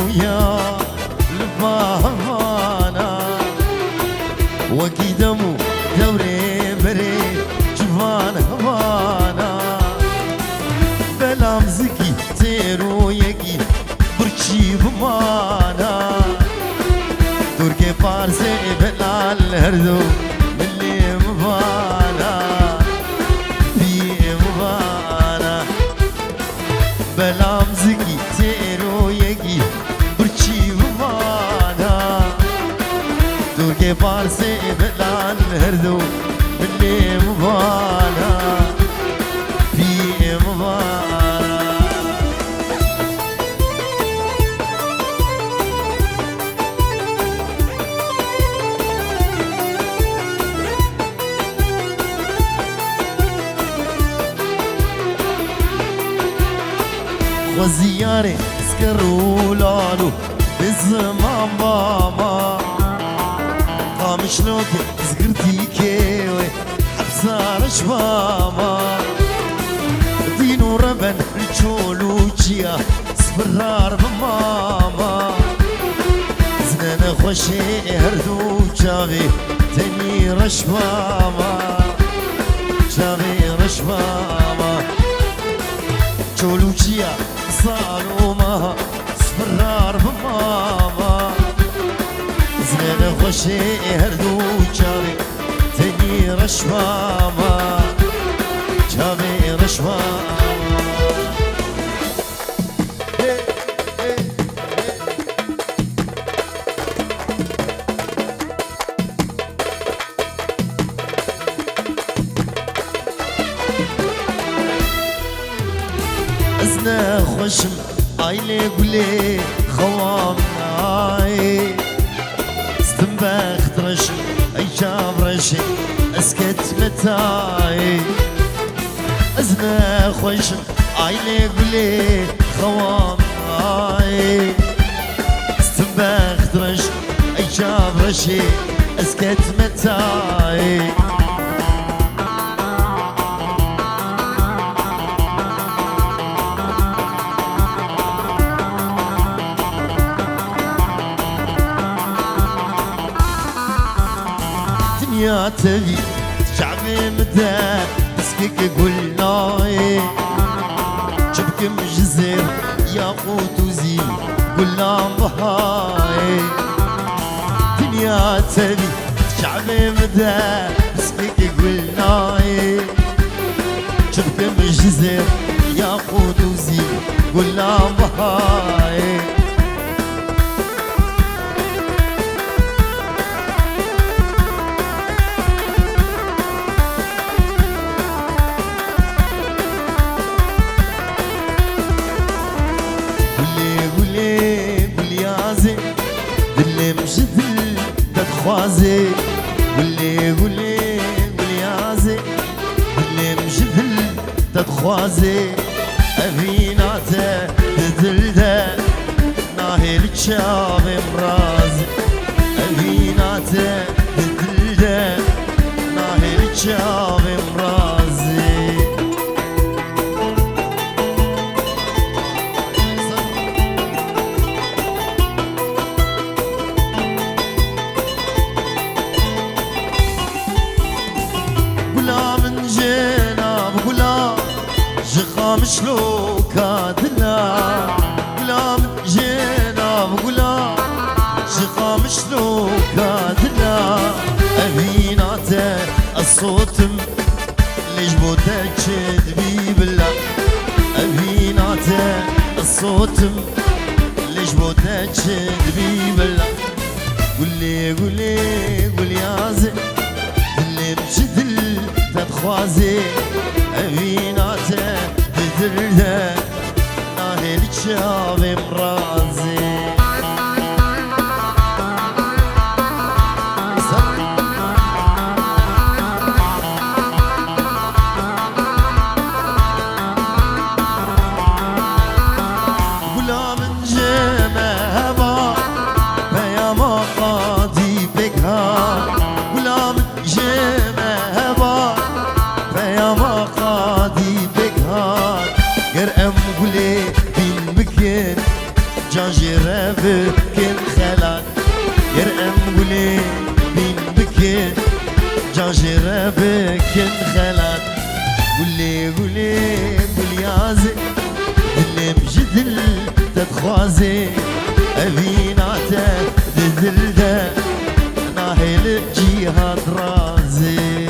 ويا لبامانا وكيدمو دوري بري جوان هوانا بلام زكي تيرو يكي برشي بمانا تركي فارسي بلال هردو اللي مبانا في مبانا بلام زكي تيرو يكي برشي بمانا تركي فارسي بلال هردو اللي مبانا في مبانا وزياري سكروا لالو بالزمان ماما قام شلوك سكرتي كيوي حبسار شماما دينو ربن رجولو جيا سفرار بماما زنان خوشي هردو جاوي تاني رشماما جاوي رشماما جولو جيا صالوما سفرار بماما زنان خوشي هردو جاوي تاني رشماما جاوي رشماما ازنا خوشم عيلي قولي خوام ناي استنبخت رشم اي جاب رشم اسكت متاي ازنا خوشم عيلي قولي خوام ناي استنبخت رشم اي جاب رشم اسكت متاي يا تبي شعبي مدى مسكك قلناي شبك مجزر ياقوت وزين قلنا بهاي دنيا تبي شعبي مدى مسكك قلناي شبك مجزر ياقوت وزين قلنا بهاي مجدل تتخوازي واللي قولي قوليازي واللي مجدل تتخوازي أبيناته تدلده ناهي الشاب مرازي أبيناته تدلده ناهي الشاب مرازي مشلو كادنا قلام جينا بقلا شقا مشلو كادنا أبيناته الصوت ليش بوتك كذبي بالله أبيناته الصوت ليش بوتك كذبي بالله قولي قولي قولي يازي اللي مشدل تتخوازي أبيناته تدرده ناهي الشاب مرازي قلا من جمع هبا بياما قاضي بكها قلا من جمع هبا بياما قاضي بكها غير أم قولي بين مكان جرابك انخلق يرقم قولي بين بكي جا جرابك انخلق قولي قولي بليازي دلم جدل تتخوازي أبيناته ددلده ناهل جهاد رازي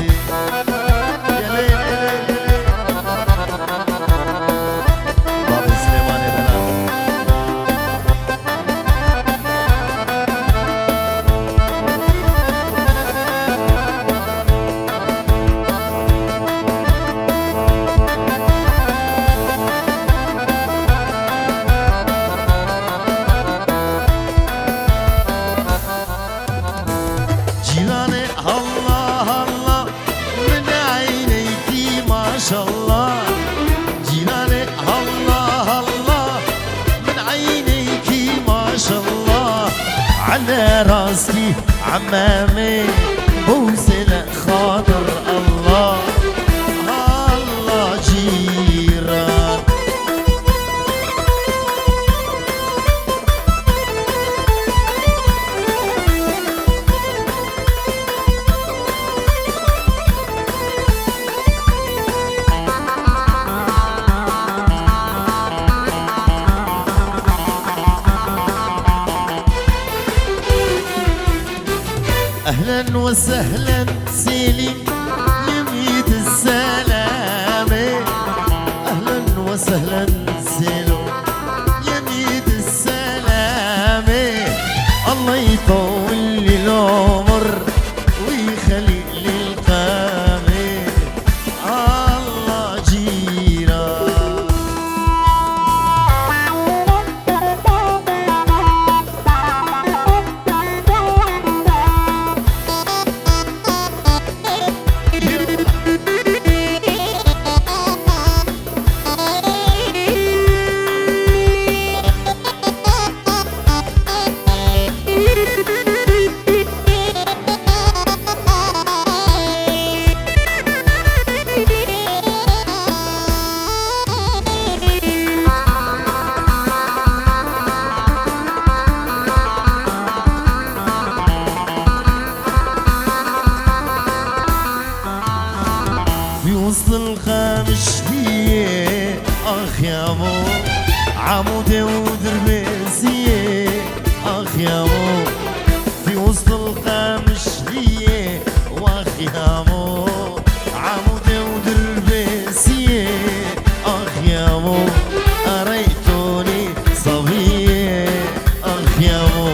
على راسي عمامي بوسل خاطر الله الله جيران أهلا وسهلا سيلي يميت السلامة أهلا وسهلا سيلو يميت السلامة الله يطول لي العمر ويخلي لي القامة الله جيران وسط الخامش ليه اخ يا مو عمودي ودربيسيه اخ يا مو في وسط الخامش ليه واخ يا مو عمودي ودربيسيه اخ يا مو اريتوني صبيه اخ يا مو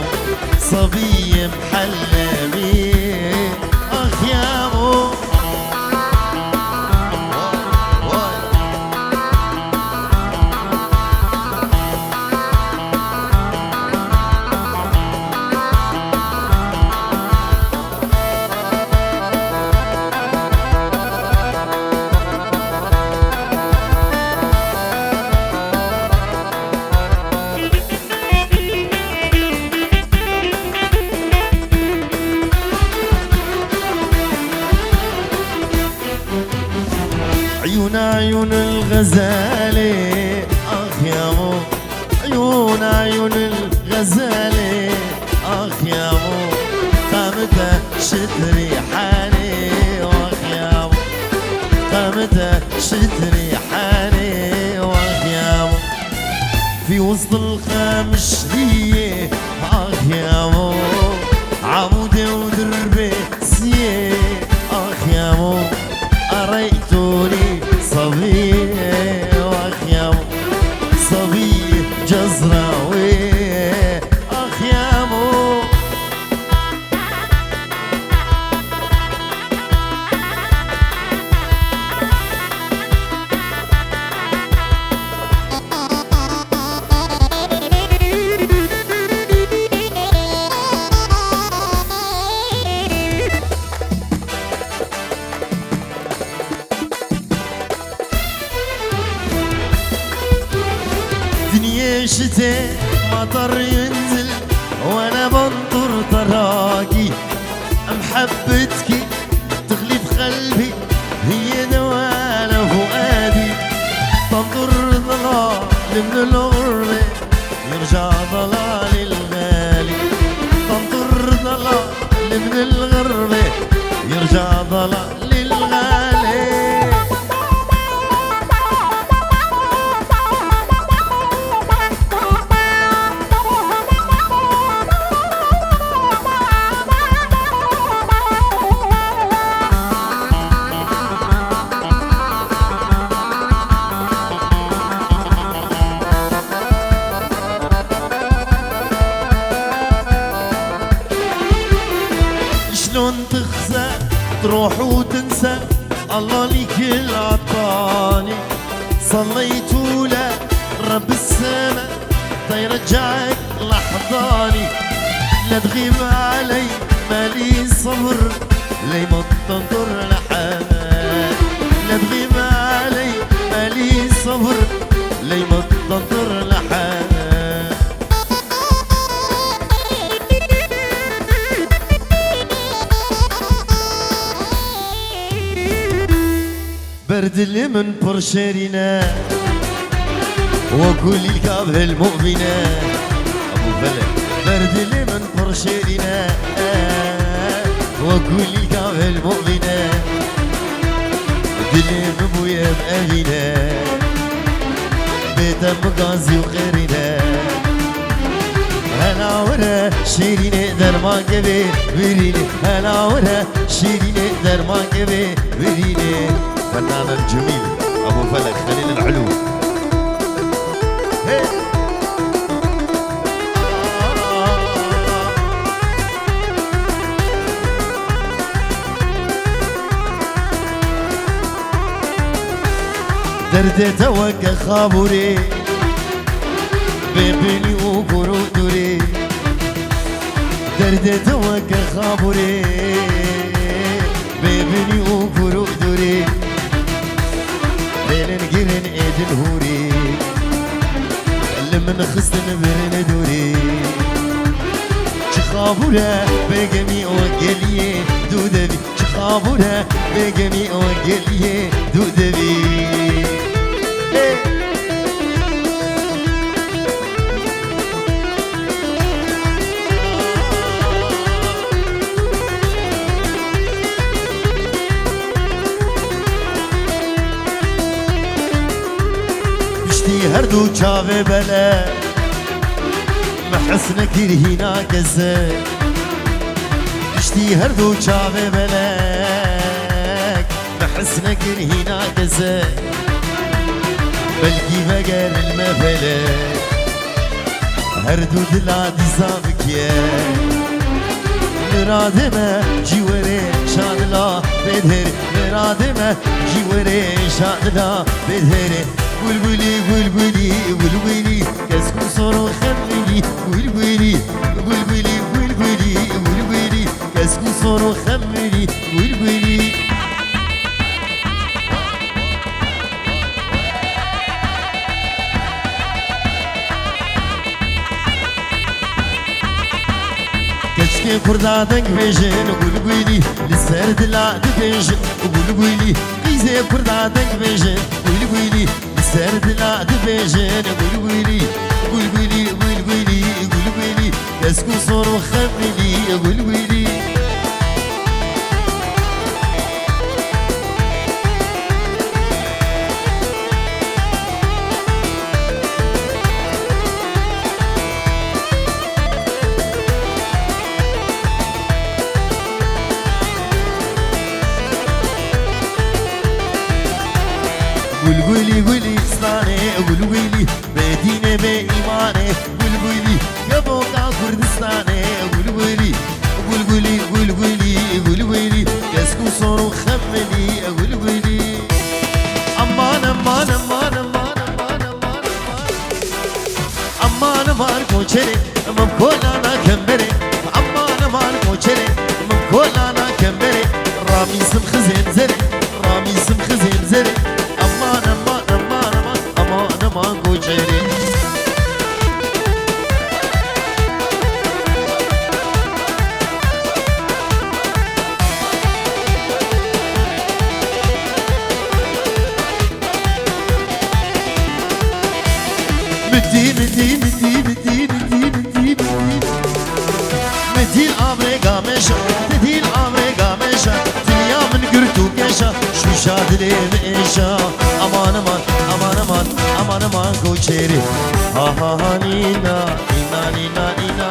صبيه محلميه اخ يا مو عيون الغزالة اخ يا مو عيون الغزالة اخ يا مو قامتها شتري حالي واخ يا مو قامتها شتري حالي واخ يا مو في وسط الخامش ليه اخ يا مو عمودي ودربي سيه اخ يا مو أريتوني صبية واخ يا مو صبية جزراوية اخ يا مو دنيا شتاء مطر ينزل وانا بنطر تراكي محبتك تغلي في قلبي هي دواء فؤادي تنظر ظلال من الغربة يرجع ضلال الغالي تنطر ضلال من الغربة يرجع ضلال الغالي شلون تخزى تروح وتنسى الله ليك العطاني صليت له رب السما تيرجعك لحضاني لا تغيب علي مالي صبر لي ما تنطر لحال لا تغيب علي مالي صبر لي ما تنطر لحال برد اللي من برشرنا وكل الكاب المؤمنة أبو فلك برد اللي من برشرنا وكل الكاب المؤمنة دلي ببويا بأهلنا بيتا مقازي وخيرنا هلا ورا شيرين درمان كبير بريني هلا ورا شيرين درمان كبير بريني فنان الجميل أبو فلك خليل العلو درد توقع خابوري بيبني وقرودوري درد توقع خابوري بيبني وقرودوري بين القرن ايد الهوري لمن خصن برن دوري شخابورة بقمي وقليه دودبي شخابورة بقمي وقليه دودبي هردو چاوه بله محسن کرهینا کسه اشتی هردو چاوه بله محسن کرهینا کسه بلکی بگر المفله هردو دلا دیزابکیه مرادمه جیوره شادلا بدهر مرادمه جیوره شادلا بدهر بلبلي بلبلي بلبلي كسكو صورو خملي بلبلي بلبلي بلبلي بلبلي كسكو صورو خملي بلبلي كشكي كردا دنك بيجن بلبلي لسرد لا دبيجن بلبلي إذا كردا دنك بيجن بلبلي سرد لا دبيجن بلبلي بلبلي بلبلي بلبلي كسكو صورو خملي بلبلي بلبلي بلي إسلاني بلبلي بدينة بإيماني بلبلي كبوكا كردستاني بلبلي بلبلي بلبلي بلبلي كسكو صورو خملي بلبلي أمان أمان أمان أمان أمان أمان أمان أمان كوشري ممكولانا كمبري أمان أمان كوشري ممكولانا كمبري رامي سم خزين زري رامي سم خزين زري أمان أمان أمان أمان أمان أمان كوشري مدي مدي مدي مدي الأمريكا مشا تدي الأمريكا مشا دنيا من قرتو كشا شو شادلي مئشا أمان أمان أمان أمان أمان أمان كوشيري ها ها ها نينا نينا نينا نينا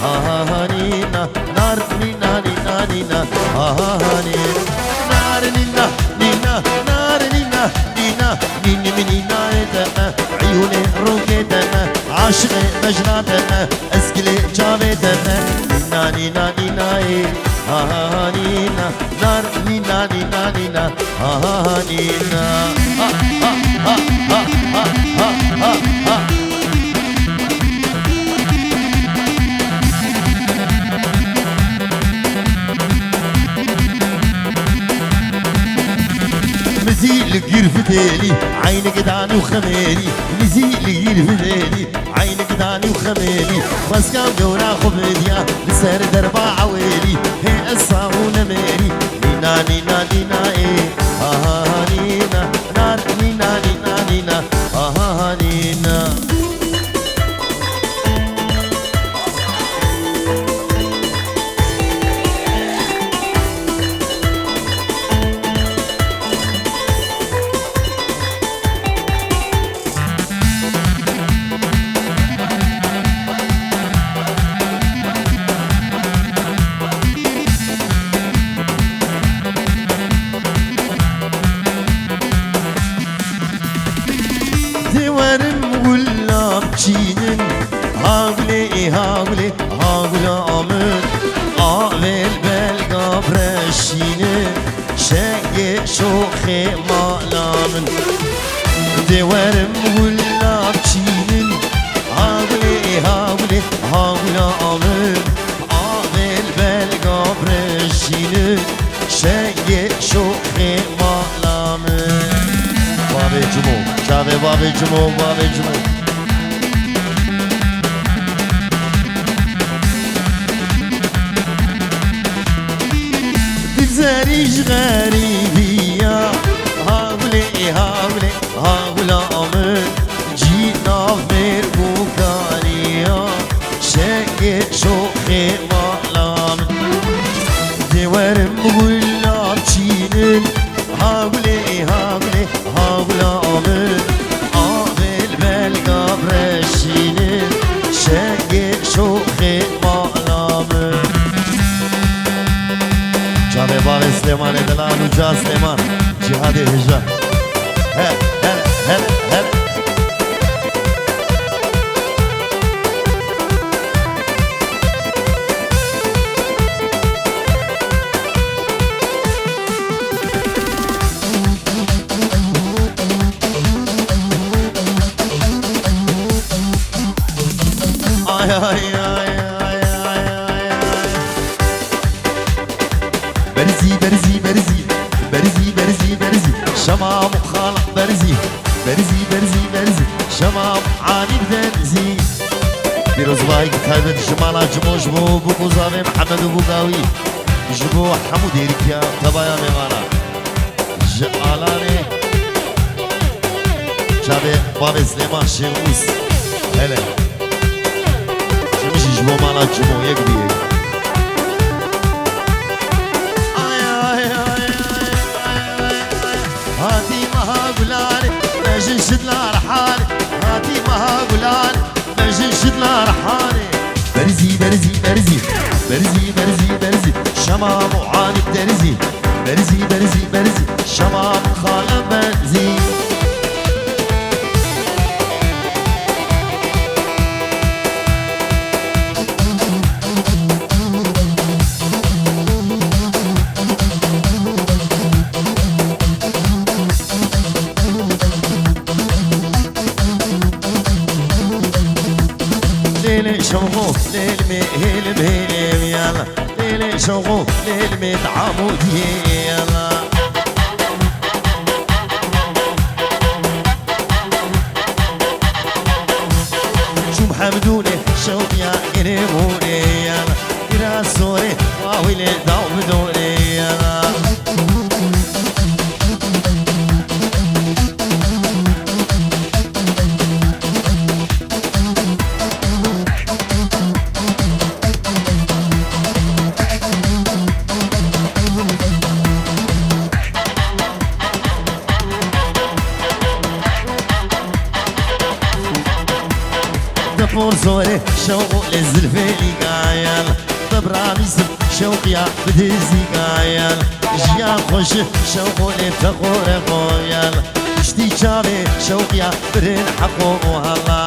ها ها ها نينا نار نينا نينا نينا ها ها ها نينا نار نينا نينا نار نينا نينا نيني منينا دنا عيوني روكي دنا عاشقي مجرى اسكلي جابي دنا نينا نينا نينا ها ها ها نينا نار نينا نينا نينا ها ها ها نينا ها ها ها ها ها ها ها مزيل قرفتالي عينك داني وخمالي مزيل قرفتالي عينك داني وخمالي مسكام قورا خبديا بسر دربا عوالي هي الصاونة مالي نينا نينا نينا ها ها ها نينا نار نينا نينا نينا ها ها ها نينا Çinin hagli hagli hagla amın avel belga breşinin şenge şoxe malamın deverim gullab çinin hagli hagli hagla amın avel belga breşinin şenge şoxe malamın Babe cumo, çave babe cumo, babe cumo زريج غريبية هاولي هاولي هاولا أمر جينا مير بوكانيا شاكي شوخي مالام ديوارم غلاب چينن هاولي هاولي هاولا أمر آبل بلغا برشينن شاكي شوخي مالام Çave Bave Süleyman Edelan Uca Süleyman Cihadi Hicra Hele hele hele hele Ay ay ay برزي برزي برزي برزي برزي برزي شمام خالق برزي برزي برزي برزي شمام عاني برزي بيروز بايك تايبت شمالا جمو جمو بوكو زامي محمد وبوغاوي جمو حمو ديركيا تبايا ميمانا جعلاني شابي بابي سليمان شيخوس هلا شمشي جمو مالا جمو يكبي هاتي مها قولاني مجن شدلا رحاني هاتي مها قولاني مجن شدلا رحاني برزي برزي برزي برزي برزي برزي شمام وعاني بدرزي برزي برزي برزي شمام خالم بنزي ليلي شوقوف ليلمي هيلم هيلم يلا ليلي شوقوف ليلمي تعمود يلا شو محمدوني شوق يا قريبوني يلا يا سوري واويلي داو بدوني يلا زوره شوق للزلفي قايل طب راميزم شوقيا بدزي قايل جيا خوش شوق لفقور قايل اشتي شابي شوقيا برن حقو وهلا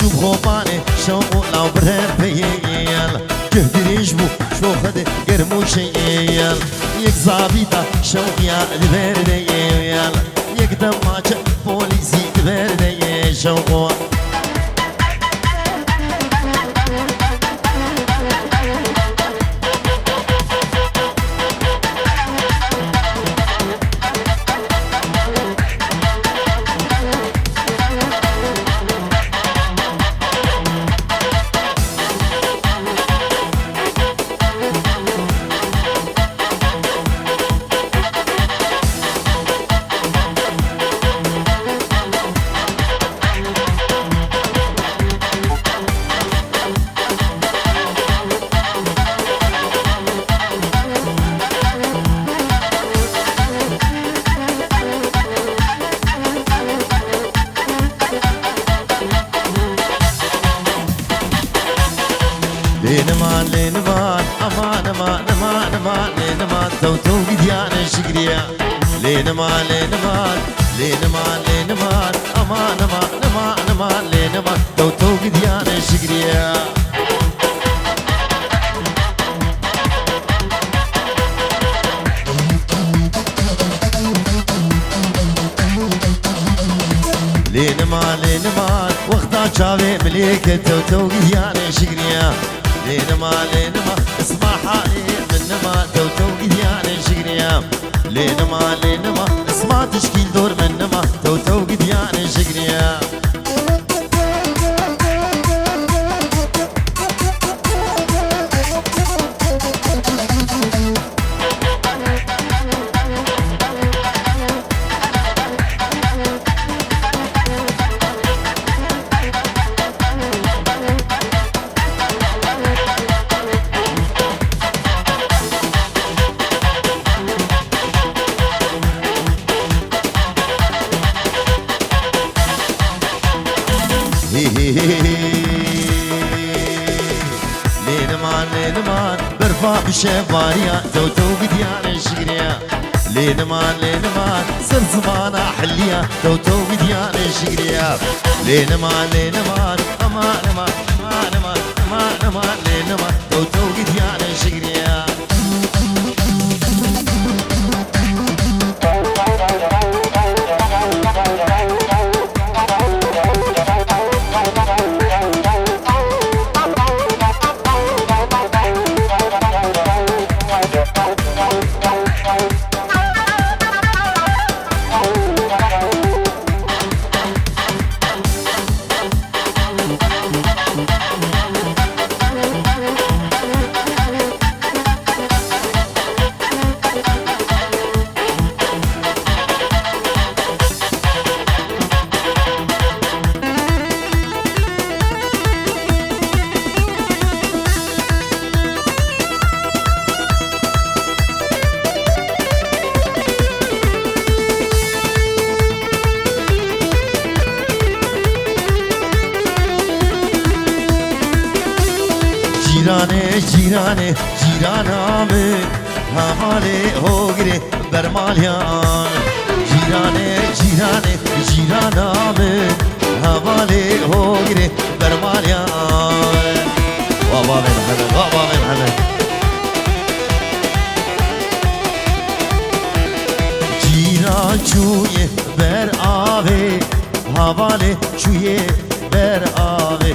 شوف خوباني شوقو لو برهن بيال جهدي يجبو شو خد قرمو شيال يك زابيتا شوقيا دبرديال يك دماج بوليسي دبردي شوقو لينمان لينمان امان امان امان امان لينمان توتو قديان شقريا لينمان لينمان لينمان لينمان امان امان امان امان لينمان توتو قديان شقريا لينمان لينمان وقتا شاوي مليك توتو قديان شقريا لينما لينما اسمع حالي منما توتو قديان شقريا لينما لينما اسمع تشكيل دور منما توتو قديان شقريا لينمان لينمان برفع بشفاريا توتو قديان شقريا لينمان لينمان صر زمانة حليا توتو قديان شقريا لينمان لينمان امان امان امان امان امان امان لينمان توتو قديان شقريا جیرانه جیرانه جیرانم هماله هوگره برمالیان جیرانه جیرانه جیرانم هماله هوگره برمالیان بابا من حمد بابا من حمد جیران چوی بر آوه حواله چوی بر آوه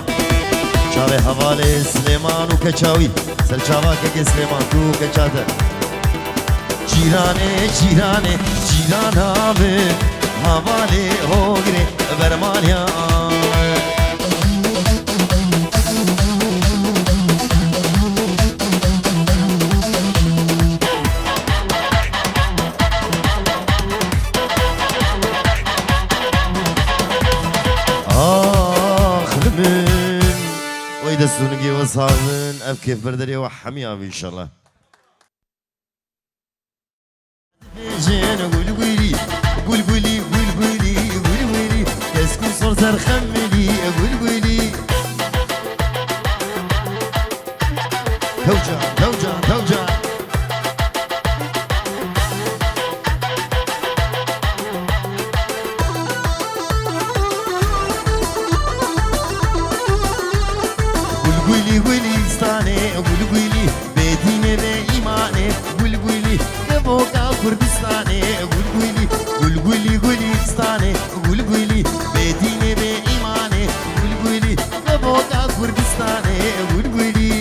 چاوه حواله سلیمانو کچاوی سر چاوا که سلیمان تو کچاده جیرانه جیرانه جیرانامه حواله هوگره برمالیان زونقي وصابن أب كيف بردري وحمي أبي إن شاء الله جين قول قولي قول قولي قول قولي قول قولي كسكو صرت خملي قول قولي توجع توجع توجع قولي قولي ستاني قول قولي بديني بإيماني قول قولي نبوكا كردستاني قول قولي قول قولي قولي ستاني قول قولي بديني بإيماني قول قولي نبوكا كردستاني قول قولي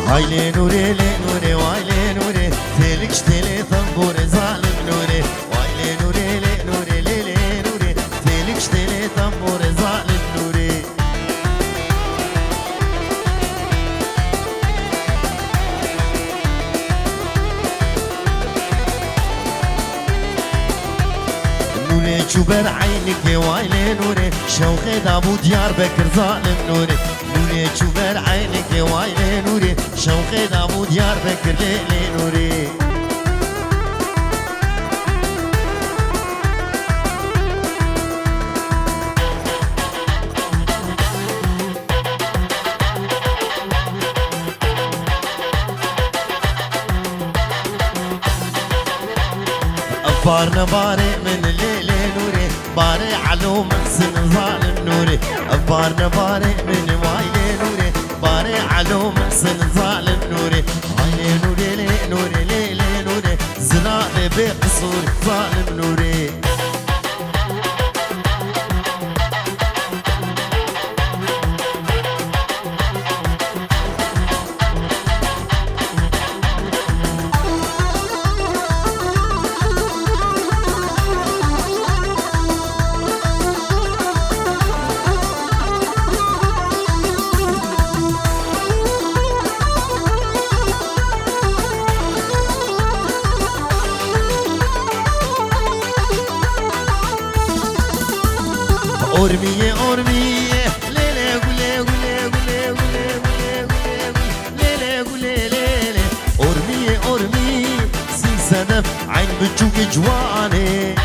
هايلي نوري لي نوري وايلي نوري تلك شتلي طنبور ظالم نوري وايلي نوري لي نوري لي لي نوري تلك شتلي طنبور ظالم نوري نوري شوبر عينك وايلي نوري شوقي دابو ديار بكر ظالم نوري نوري شوبر عينك وايلي نوري شوقي دابو ديار بكر ليلي نوري أفارنا باري من الليل نوري باري علو محسن ظالم نوري أفارنا باري من وايلي نوري باري علو محسن ظالم نوري وايلي نوري لي نوري لي لي نوري زلالي بقصور ظالم نوري أورمية أورمية ليلة قولي قولي قولي قولي قولي ليلة قولي ليلة أورمية أورمية سين سنف عين بتشوك جواني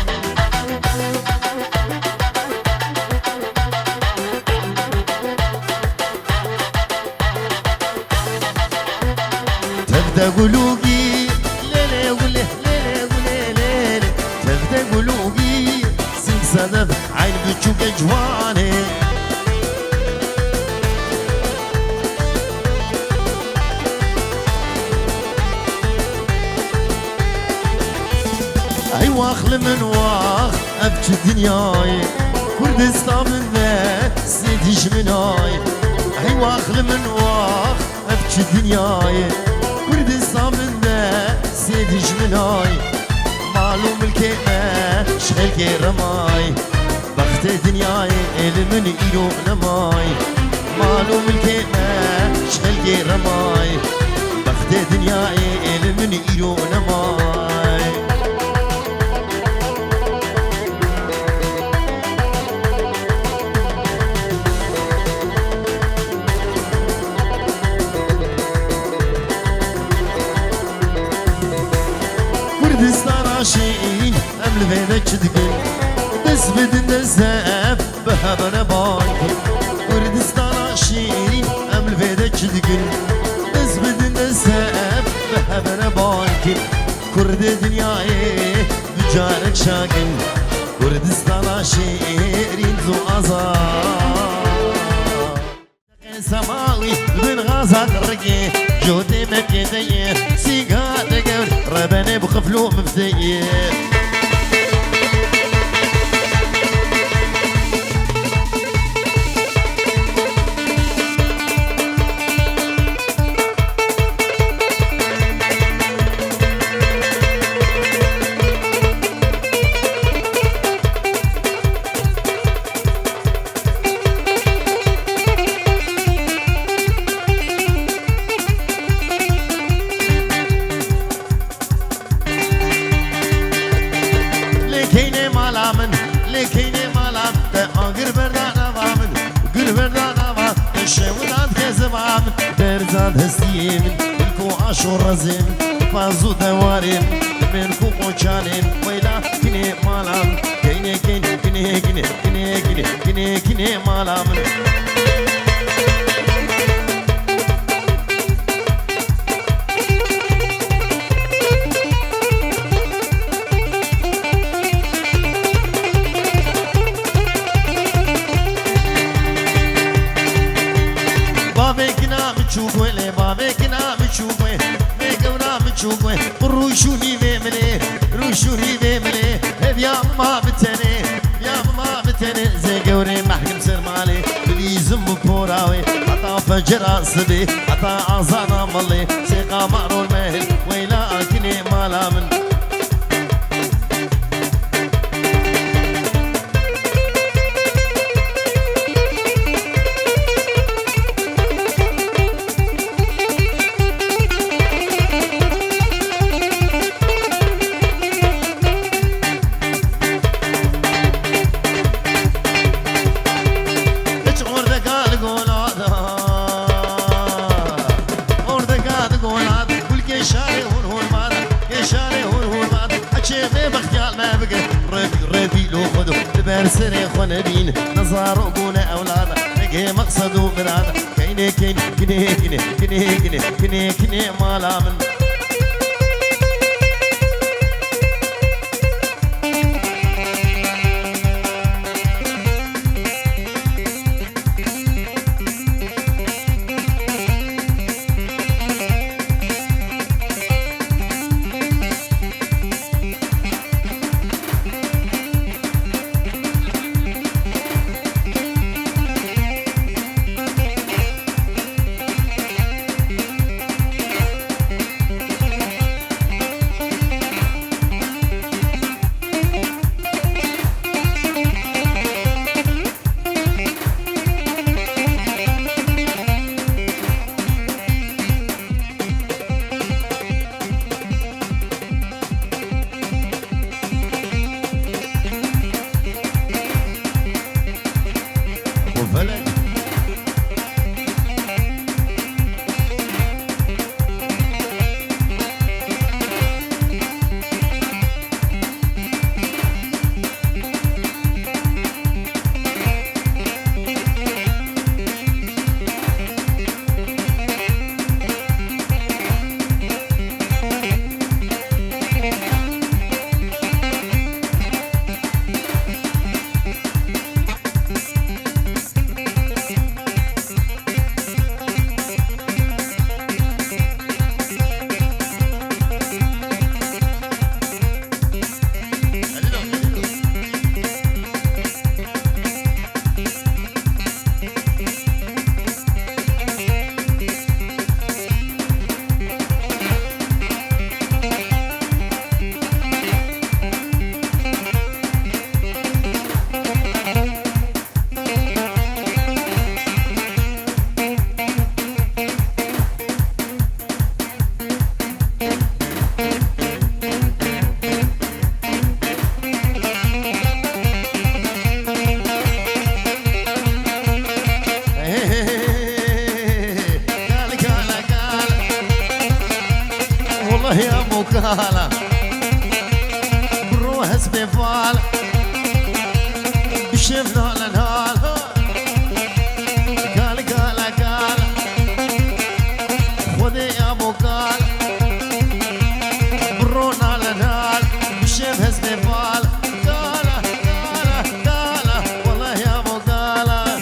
تبدأ قلوقي ليلة قولي ليلة قولي ليلة تبدأ قلوقي سين سنف عين بتشوك جواني اي واخل من واخ ابكي دنياي كردستان من ذا سيديش مناي اي واخل من واخ ابكي دنياي كردستان من ذا سيديش مناي معلوم الكيمة شغل كي رماي بخت دنياي من إيرو نماي معلوم الكيمة شغل كي رماي بخت دنياي من إيرو نماي كردستان عاشقين أمل بيدك تقول بس بدن الزاف بهبنا بانكي كردستان عاشقين أمل بيدك تقول بس بدن الزاف بهبنا بانكي كرد دنياي بجارك شاكل كردستان عاشقين زو أزار سماوي بن غازات رقي جودي مكيدي سيقات قول ربنا قفلو مفتيح برزاد هستیم الكو عاشور رزين فازو دوارين منكو قوشانين ويلا كني مالام كيني كيني كيني كيني كيني كيني كيني كيني مالام مچوگوی بابه کنا مچوگوی میگونا مچوگوی روشونی ویمله روشونی ویمله بیا ما بتنه بیا ما بتنه زگوری محکم سرمالی بلیزم بپوراوی حتا فجر عصبی حتا عزانا ملی سیقا معرو المهل ویلا کنی مالا من برسري خنبين نظار وقونا أولادا نجي مقصد ومرادا كيني كيني كيني كيني كيني كيني كيني كيني مالا من مكالا بروح سبيفال بشمنا لنهال قال قال قال خذي يا مكال برونا لنهال بشمها سبيفال قال قال قال والله يا مكالا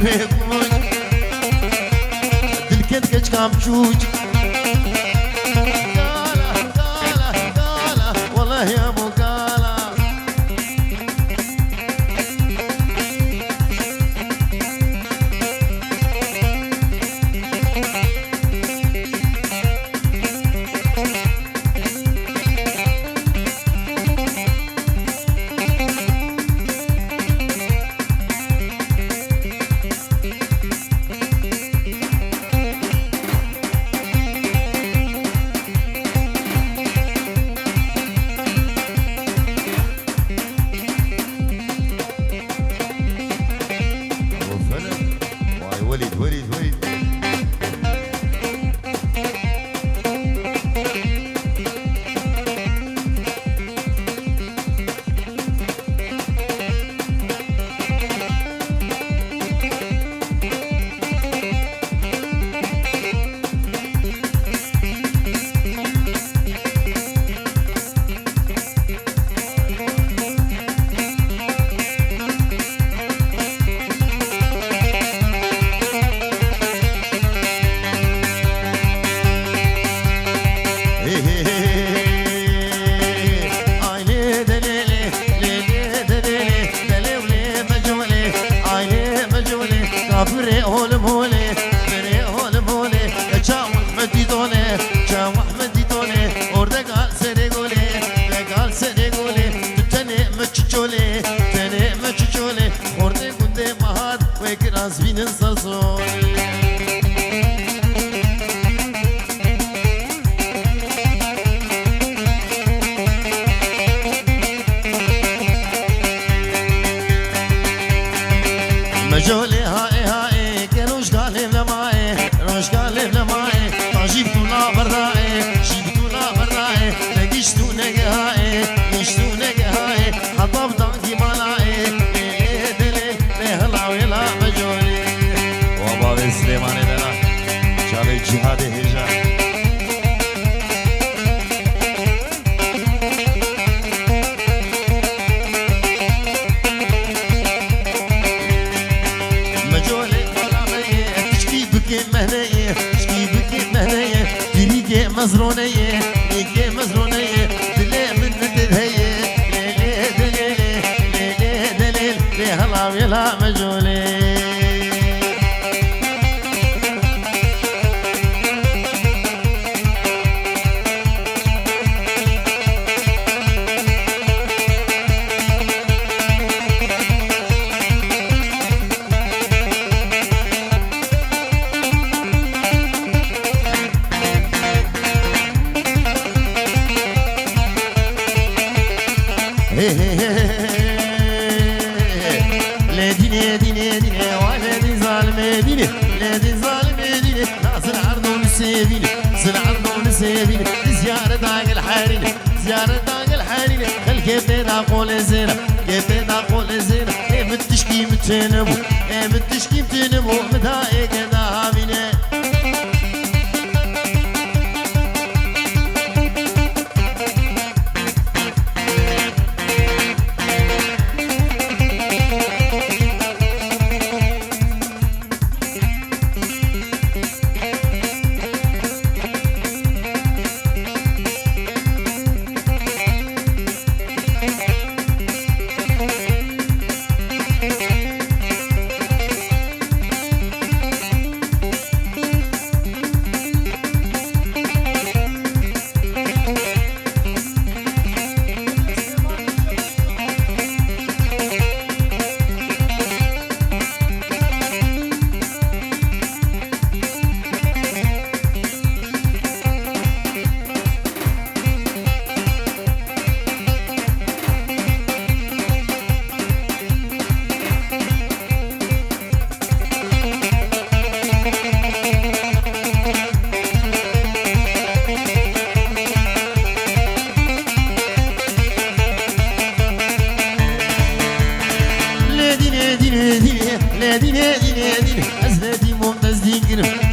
بيكون دلكت كش كام شوج قالا قالا قالا والله يا ابو قالا وليد وليد وليد فري هولم هولي فري هولم هولي جاو احمدي دولي جاو احمدي دولي ورده قال سري قولي قال سري قولي تتني مچچولي تني مچچولي ورده قنده مهاد وكراس بين صلصولي مجولي هاي هاي كروش قالب لماي روش قالب لماي طاجيبتو لا برداي جيبتو لا برداي لقيشتو نقهاي نشتو نقهاي حطب دانكي مالاي ليه دلي ليه هلاوي لا مجولي وبابي سليماني دلا شابي جهادي هجا مزرونية نيجي مزرونية دلي من دلهية ليلي دليلي ليلي دليل لي هلا ويلا مجولي لديني ديني ديني ولدي ظالمي ديني لدي ظالمي ديني ناس العرض ونسيبيني ناس العرض ونسيبيني زيارة داق الحريني زيارة داق الحريني خل كيف تقول زينة كيف تقول زينة ايه متشكي متنبو ايه متشكي متنبو متى كذا هابيني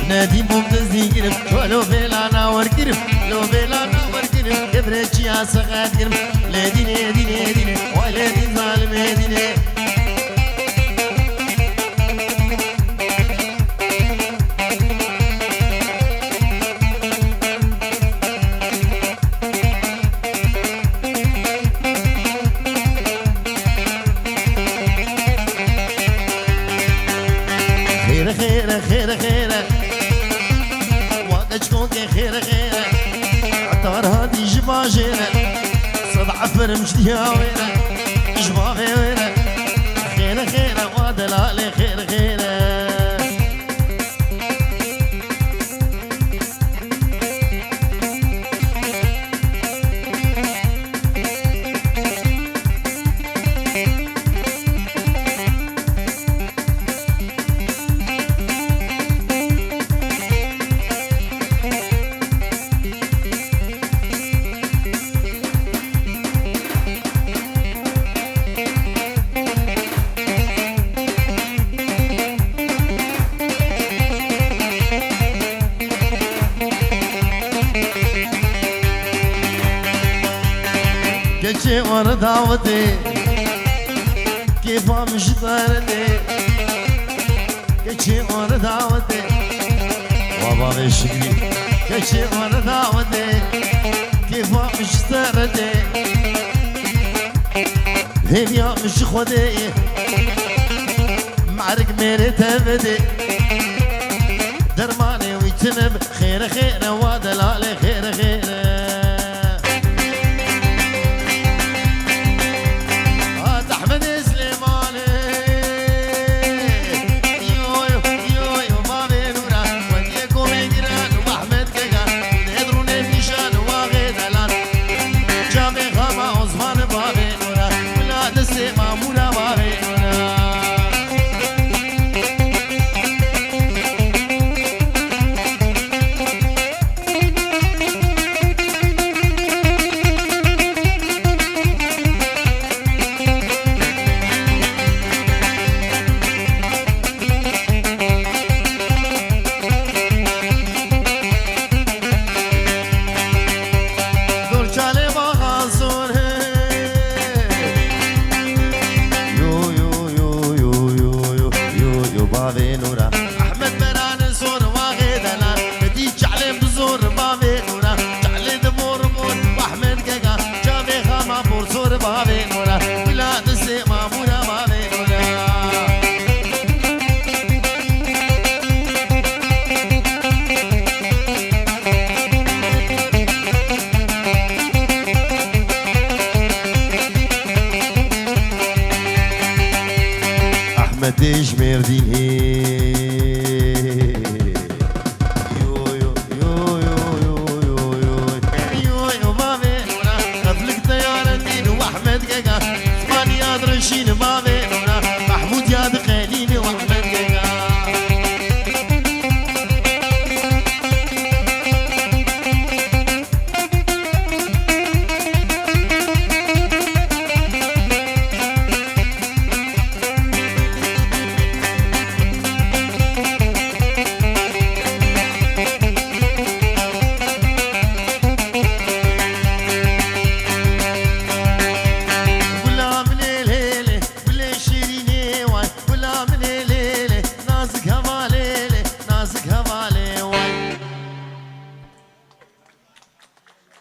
نادي ممتاز دينكرم ولو بلانا وركرم لو بلانا وركرم كبرتش يا سقات كرم لديني ديني ديني ولدي ظالم ديني خير خير خير خير وقتكم خير خير عطار هادي جباجيرة صدع فرمش دياويرة جباغي ويرة خير خير ودلالي خير خير كشي ورد عودي كيف مش طردي كشي ورد عودي وابا الشقي كشي ورد عودي كيف مش طردي هيا مش خدي معرك ميري تبدي درماني ويتنب خير خير ودلالي خير خير ديش مردين يو يو يو يو يو يو يو بابي قبلك طيارة دين واحمد قاقا زمان ياد رشين بابي محمود ياد قليل واحمد قاقا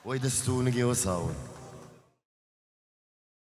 ويدستو نجي وصاون